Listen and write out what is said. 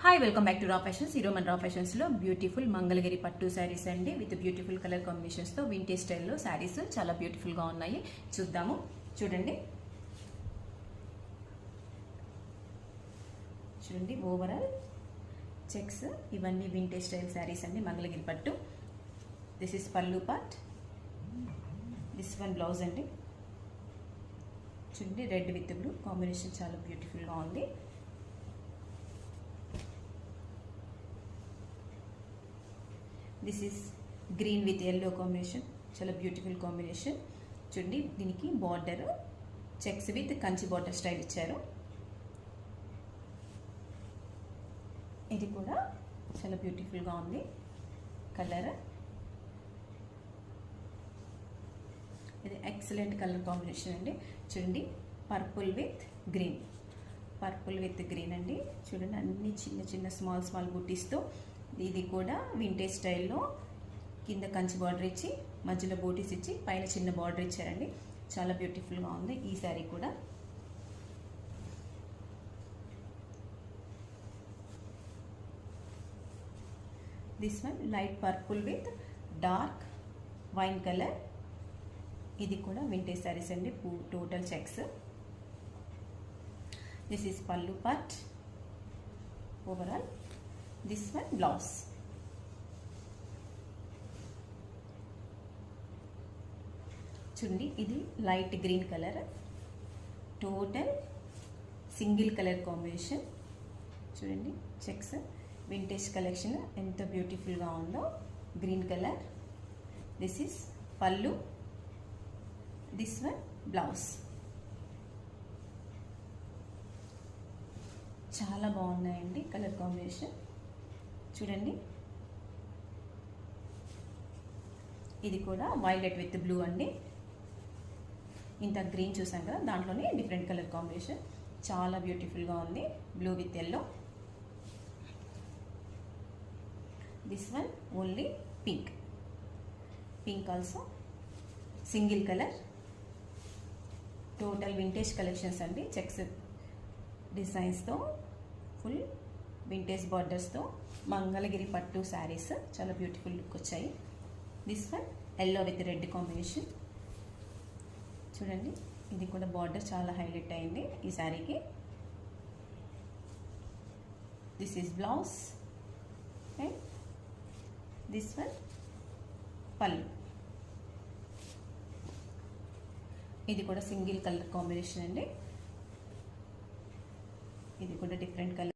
Hi welcome back to రా fashions. ఈరోజు మన రా ఫ్యాషన్స్లో బ్యూటిఫుల్ మంగళగిరి పట్టు శారీస్ అండి విత్ బ్యూటిఫుల్ కలర్ కాంబినేషన్స్తో వింటేజ్ స్టైల్లో శారీస్ చాలా బ్యూటిఫుల్గా ఉన్నాయి. చూద్దాము. చూడండి చూడండి ఓవరాల్ చెక్స్ ఇవన్నీ వింటేజ్ స్టైల్ శారీస్ అండి మంగళగిరి పట్టు. దిస్ ఇస్ పల్లు పార్ట్, దిస్ వన్ బ్లౌజ్ అండి. చూడండి రెడ్ విత్ బ్లూ కాంబినేషన్ చాలా బ్యూటిఫుల్గా ఉంది. This is green with yellow combination, చాలా బ్యూటిఫుల్ కాంబినేషన్. చూడండి దీనికి border checks with Kanchi border style ఇచ్చారు. ఇది కూడా చాలా బ్యూటిఫుల్గా ఉంది కలర్. ఇది ఎక్సలెంట్ కలర్ కాంబినేషన్ అండి. చూడండి purple with green, purple with green అండి. చూడండి అన్ని చిన్న చిన్న స్మాల్ స్మాల్ బూటీస్తో. ఇది కూడా వింటేజ్ స్టైల్లో కింద కంచి బార్డర్ ఇచ్చి మధ్యలో బూటీస్ ఇచ్చి పైన చిన్న బార్డర్ ఇచ్చారండి. చాలా బ్యూటిఫుల్గా ఉంది ఈ శారీ కూడా. This one light purple with dark wine colour. ఇది కూడా వింటేజ్ శారీస్ అండి, టోటల్ చెక్స్. దిస్ ఈస్ పల్లు part overall. This one blouse. చూడండి ఇది light green colour, total single colour combination. చూడండి చెక్స్ వింటేజ్ కలెక్షన్ ఎంత బ్యూటిఫుల్గా ఉందో. Green colour. దిస్ ఈస్ పల్లు, దిస్ వన్ బ్లౌజ్. చాలా బాగున్నాయండి కలర్ కాంబినేషన్. చూడండి ఇది కూడా వైలెట్ విత్ బ్లూ అండి. ఇంత గ్రీన్ చూసాం కదా, దాంట్లోనే డిఫరెంట్ కలర్ కాంబినేషన్ చాలా బ్యూటిఫుల్గా ఉంది. Blue with yellow. This one only pink, pink also single colour. Total vintage collections అండి. చెక్స్ డిజైన్స్తో ఫుల్ వింటేజ్ బార్డర్స్తో మంగళగిరి పట్టు శారీస్ చాలా బ్యూటిఫుల్ లుక్ వచ్చాయి. This one yellow with red combination. చూడండి ఇది కూడా బార్డర్ చాలా హైలైట్ అయింది ఈ శారీకి. This is blouse and this one పల్లు. ఇది కూడా సింగిల్ కలర్ కాంబినేషన్ అండి. ఇది కూడా డిఫరెంట్ కలర్.